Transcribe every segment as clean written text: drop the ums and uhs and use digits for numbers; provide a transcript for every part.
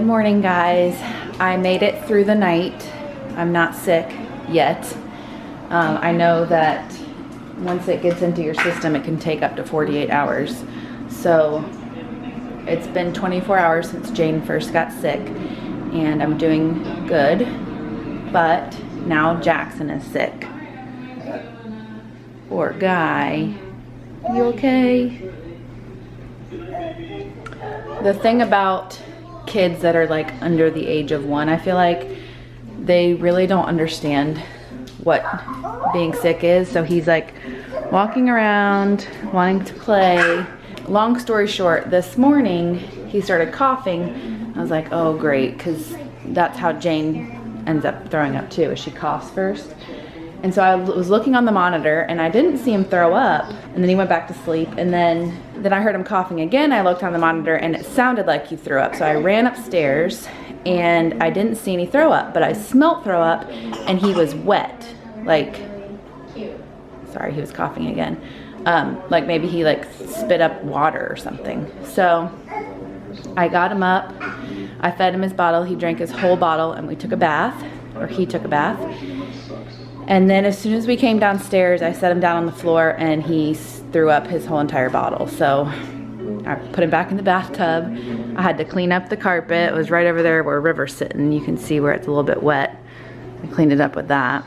morning, guys. I made it through the night. I'm not sick yet. I know that once it gets into your system, it can take up to 48 hours. So it's been 24 hours since Jane first got sick, and I'm doing good, but now Jackson is sick. Poor guy. You okay? The thing about kids that are like under the age of 1, I feel like they really don't understand what being sick is. So he's like walking around wanting to play. Long story short, this morning he started coughing. I was like, oh great, because that's how Jane ends up throwing up too, is she coughs first. And so I was looking on the monitor and I didn't see him throw up, and then he went back to sleep, and then I heard him coughing again. I looked on the monitor and it sounded like he threw up. So I ran upstairs and I didn't see any throw up, but I smelt throw up and he was wet. Like, sorry, he was coughing again. Like maybe he like spit up water or something. So I got him up, I fed him his bottle, he drank his whole bottle, and we took a bath, or he took a bath. And then as soon as we came downstairs, I set him down on the floor and he threw up his whole entire bottle. So I put him back in the bathtub. I had to clean up the carpet. It was right over there where River's sitting. You can see where it's a little bit wet. I cleaned it up with that.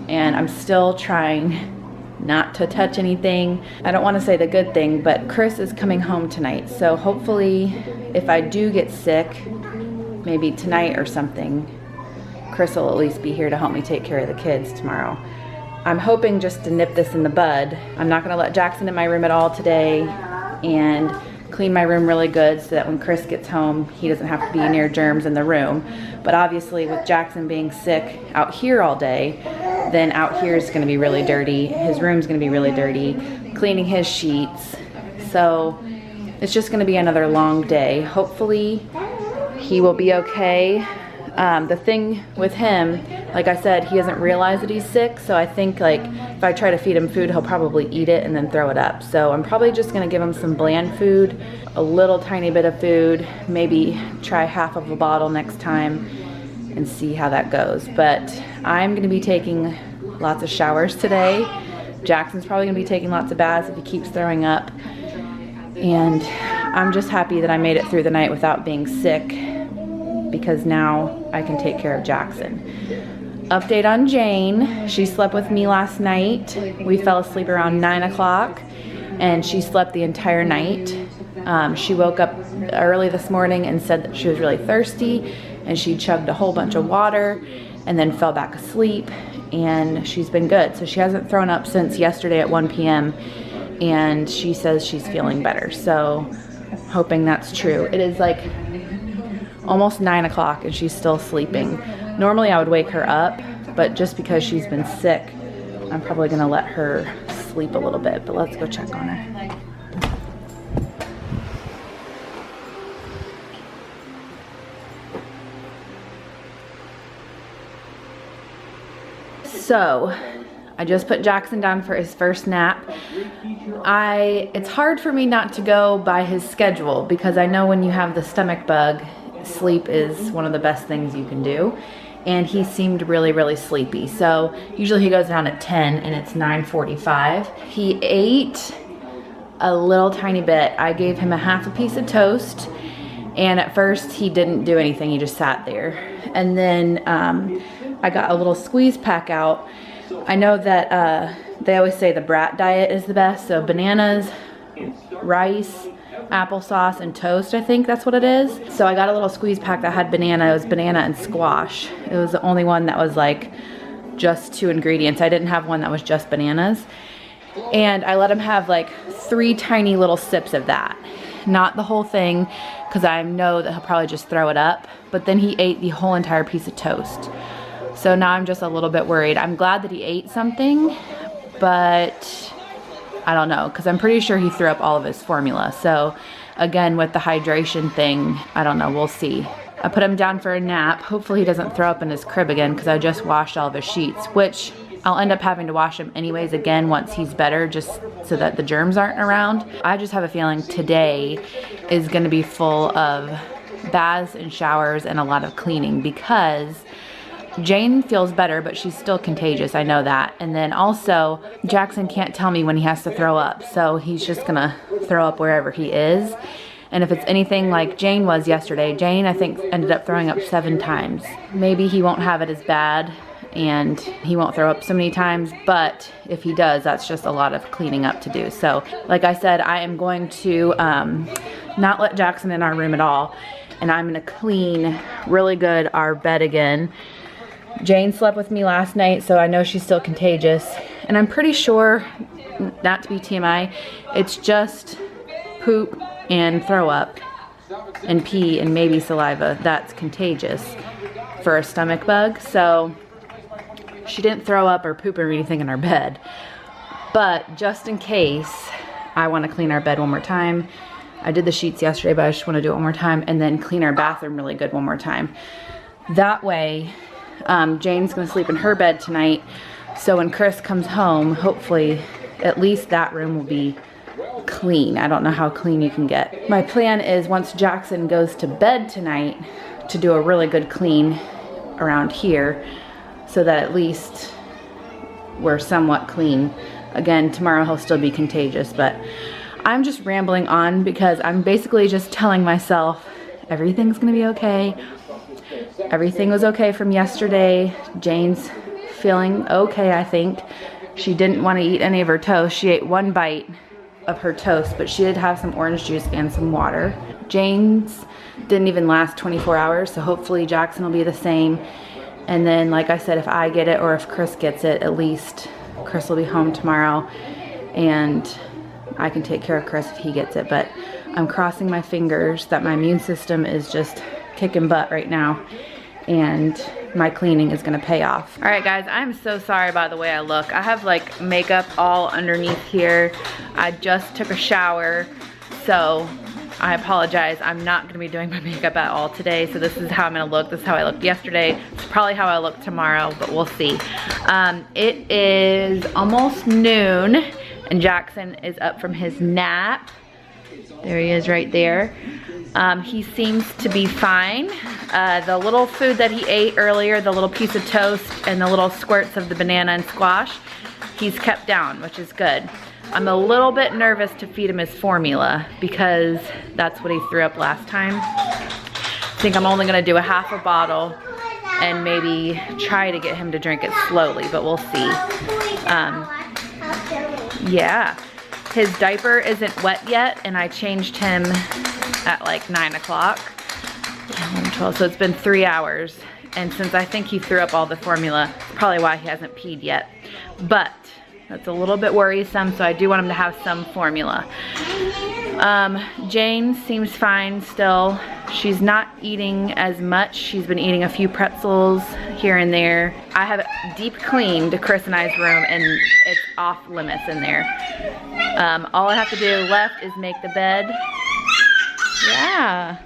And I'm still trying not to touch anything. I don't want to say the good thing, but Chris is coming home tonight. So hopefully if I do get sick, maybe tonight or something, Chris will at least be here to help me take care of the kids tomorrow. I'm hoping just to nip this in the bud. I'm not gonna let Jackson in my room at all today, and clean my room really good so that when Chris gets home, he doesn't have to be near germs in the room. But obviously with Jackson being sick out here all day, then out here is gonna be really dirty. His room's gonna be really dirty, cleaning his sheets. So it's just gonna be another long day. Hopefully he will be okay. The thing with him, like I said, he doesn't realize that he's sick, so I think like if I try to feed him food, he'll probably eat it and then throw it up. So I'm probably just gonna give him some bland food, a little tiny bit of food, maybe try half of a bottle next time and see how that goes. But I'm gonna be taking lots of showers today. Jackson's probably gonna be taking lots of baths if he keeps throwing up. And I'm just happy that I made it through the night without being sick, because now I can take care of Jackson. Update on Jane. She slept with me last night. We fell asleep around 9 o'clock and she slept the entire night. She woke up early this morning and said that she was really thirsty, and she chugged a whole bunch of water and then fell back asleep, and she's been good. So she hasn't thrown up since yesterday at 1 p.m. and she says she's feeling better. So hoping that's true. It is like almost 9 o'clock and she's still sleeping. Normally I would wake her up, but just because she's been sick, I'm probably gonna let her sleep a little bit, but let's go check on her. So I just put Jackson down for his first nap. It's hard for me not to go by his schedule, because I know when you have the stomach bug, sleep is one of the best things you can do, and he seemed really sleepy. So usually he goes down at 10 and it's 9:45. He ate a little tiny bit. I gave him a half a piece of toast, and at first he didn't do anything, he just sat there. And then I got a little squeeze pack out. I know that they always say the brat diet is the best, so bananas, rice, applesauce, and toast, I think that's what it is. So I got a little squeeze pack that had banana. It was banana and squash. It was the only one that was like just 2 ingredients. I didn't have one that was just bananas. And I let him have like 3 tiny little sips of that. Not the whole thing, because I know that he'll probably just throw it up. But then he ate the whole entire piece of toast. So now I'm just a little bit worried. I'm glad that he ate something, but I don't know, because I'm pretty sure he threw up all of his formula. So again, with the hydration thing, I don't know, we'll see. I put him down for a nap. Hopefully he doesn't throw up in his crib again, because I just washed all of his sheets, which I'll end up having to wash him anyways again once he's better, just so that the germs aren't around. I just have a feeling today is gonna be full of baths and showers and a lot of cleaning, because Jane feels better, but she's still contagious. I know that. And then also, Jackson can't tell me when he has to throw up, so he's just gonna throw up wherever he is. And if it's anything like Jane was yesterday, Jane, I think, ended up throwing up 7 times. Maybe he won't have it as bad and he won't throw up so many times, but if he does, that's just a lot of cleaning up to do. So, like I said, I am going to not let Jackson in our room at all, and I'm gonna clean really good our bed again. Jane slept with me last night, so I know she's still contagious. And I'm pretty sure, not to be TMI, it's just poop and throw up and pee and maybe saliva that's contagious for a stomach bug. So she didn't throw up or poop or anything in our bed. But just in case, I want to clean our bed one more time. I did the sheets yesterday, but I just want to do it one more time, and then clean our bathroom really good one more time. That way, Jane's gonna sleep in her bed tonight, so when Chris comes home, hopefully at least that room will be clean. I don't know how clean you can get. My plan is, once Jackson goes to bed tonight, to do a really good clean around here, so that at least we're somewhat clean. Again, tomorrow he'll still be contagious, but I'm just rambling on because I'm basically just telling myself everything's gonna be okay. Everything was okay from yesterday. Jane's feeling okay, I think. She didn't want to eat any of her toast. She ate 1 bite of her toast, but she did have some orange juice and some water. Jane's didn't even last 24 hours, so hopefully Jackson will be the same. And then, like I said, if I get it or if Chris gets it, at least Chris will be home tomorrow and I can take care of Chris if he gets it. But I'm crossing my fingers that my immune system is just kicking butt right now, and my cleaning is gonna pay off. All right, guys, I'm so sorry about the way I look. I have like makeup all underneath here. I just took a shower, so I apologize. I'm not gonna be doing my makeup at all today, so this is how I'm gonna look. This is how I looked yesterday. It's probably how I look tomorrow, but we'll see. It is almost noon, and Jackson is up from his nap. There he is right there. He seems to be fine. The little food that he ate earlier, the little piece of toast and the little squirts of the banana and squash, he's kept down, which is good. I'm a little bit nervous to feed him his formula because that's what he threw up last time. I think I'm only gonna do a half a bottle and maybe try to get him to drink it slowly, but we'll see. Yeah. His diaper isn't wet yet, and I changed him at like 9 o'clock, 11, 12, so it's been 3 hours. And since I think he threw up all the formula, it's probably why he hasn't peed yet. But that's a little bit worrisome, so I do want him to have some formula. Jane seems fine still. She's not eating as much. She's been eating a few pretzels here and there. I have deep cleaned Chris and I's room, and it's off limits in there. All I have to do left is make the bed. Yeah.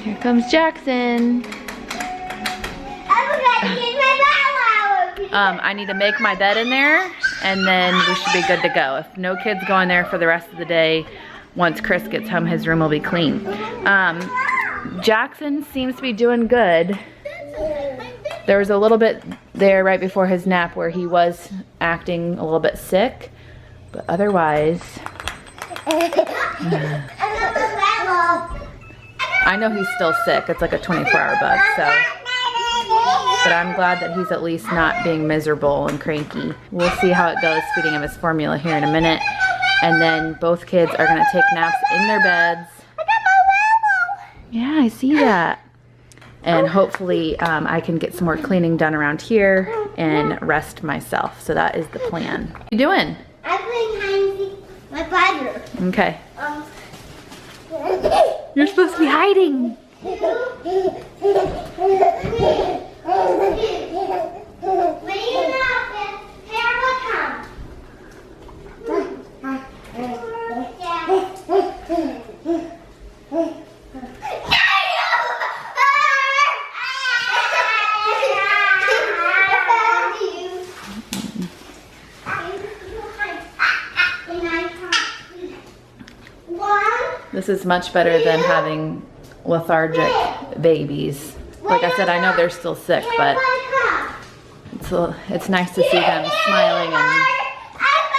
Here comes Jackson. I need to make my bed in there, and then we should be good to go. If no kids go in there for the rest of the day, once Chris gets home, his room will be clean. Jackson seems to be doing good. There was a little bit there right before his nap where he was acting a little bit sick, but otherwise, I know he's still sick. It's like a 24-hour bug, so. But I'm glad that he's at least not being miserable and cranky. We'll see how it goes feeding him his formula here in a minute. And then both kids are gonna take naps in their beds. Yeah, I see that. And hopefully I can get some more cleaning done around here and rest myself. So that is the plan. What are you doing? I'm playing hide and seek my brother. Okay. You're supposed to be hiding. This is much better than having lethargic babies. Like I said, I know they're still sick, but it's nice to see them smiling and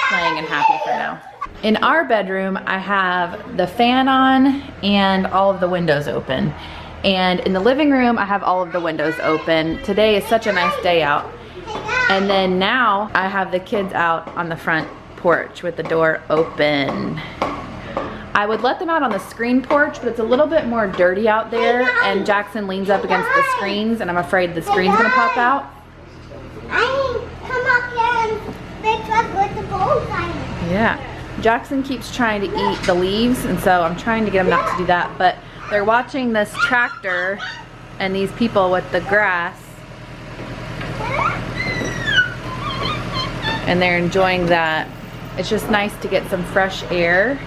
playing and happy for now. In our bedroom, I have the fan on and all of the windows open. And in the living room, I have all of the windows open. Today is such a nice day out. And then now I have the kids out on the front porch with the door open. I would let them out on the screen porch, but it's a little bit more dirty out there, and Jackson leans up against the screens, and I'm afraid the screen's gonna pop out. I come up here and big truck with the bullseye. Yeah, Jackson keeps trying to eat the leaves, and so I'm trying to get him not to do that, but they're watching this tractor and these people with the grass, and they're enjoying that. It's just nice to get some fresh air.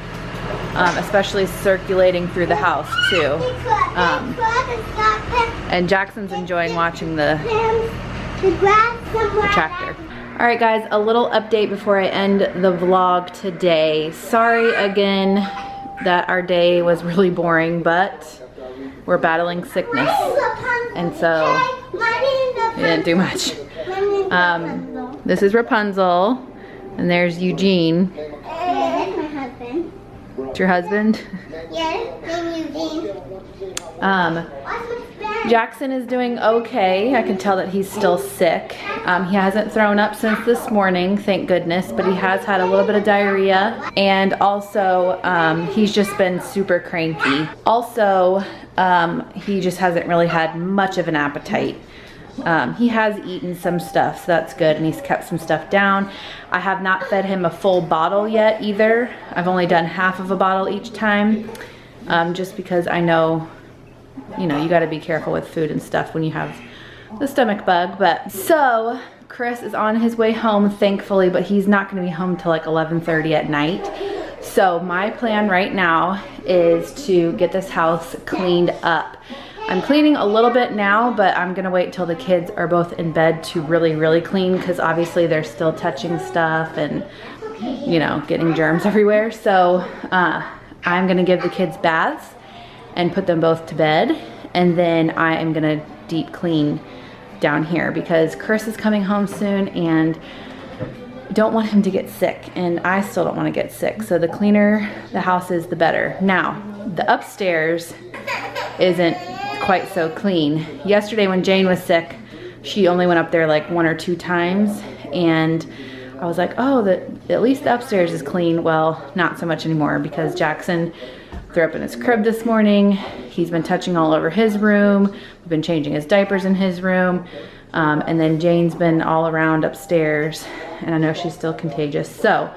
Especially circulating through the house too. And Jackson's enjoying watching the tractor. All right guys, a little update before I end the vlog today. Sorry again that our day was really boring, but we're battling sickness. And so we didn't do much. This is Rapunzel, and there's Eugene. It's your husband? Yes, and Eugene. Jackson is doing okay. I can tell that he's still sick. He hasn't thrown up since this morning, thank goodness, but he has had a little bit of diarrhea. And also, he's just been super cranky. Also, he just hasn't really had much of an appetite. He has eaten some stuff, so that's good, and he's kept some stuff down. I have not fed him a full bottle yet either. I've only done half of a bottle each time, just because I know, you know, you gotta be careful with food and stuff when you have the stomach bug. But so Chris is on his way home, thankfully, but he's not gonna be home till like 11:30 at night. So my plan right now is to get this house cleaned up. I'm cleaning a little bit now, but I'm gonna wait till the kids are both in bed to really clean, because obviously they're still touching stuff and, you know, getting germs everywhere. So I'm gonna give the kids baths and put them both to bed, and then I am gonna deep clean down here because Chris is coming home soon and don't want him to get sick, and I still don't want to get sick. So the cleaner the house is, the better. Now, the upstairs isn't quite so clean. Yesterday when Jane was sick, she only went up there like 1 or 2 times, and I was like, oh, at least the upstairs is clean. Well, not so much anymore, because Jackson threw up in his crib this morning. He's been touching all over his room. We've been changing his diapers in his room. And then Jane's been all around upstairs, and I know she's still contagious. So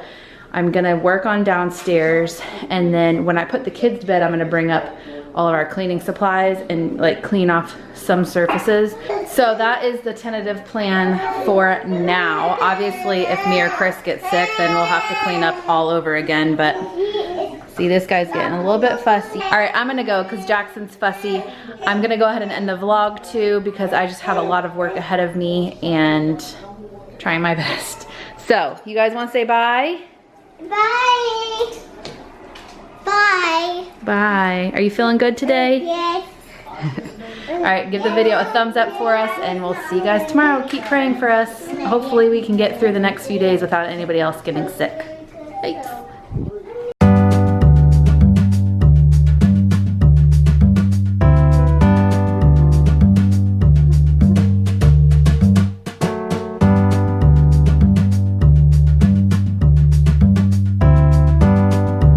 I'm gonna work on downstairs, and then when I put the kids to bed, I'm gonna bring up all of our cleaning supplies and like clean off some surfaces. So that is the tentative plan for now. Obviously, if me or Chris get sick, then we'll have to clean up all over again, but see, this guy's getting a little bit fussy. All right, I'm gonna go because Jackson's fussy. I'm gonna go ahead and end the vlog too, because I just have a lot of work ahead of me and trying my best. So, you guys wanna say bye? Bye. Bye. Bye. Are you feeling good today? Yes. All right, give the video a thumbs up for us, and we'll see you guys tomorrow. Keep praying for us. Hopefully we can get through the next few days without anybody else getting sick. Thanks.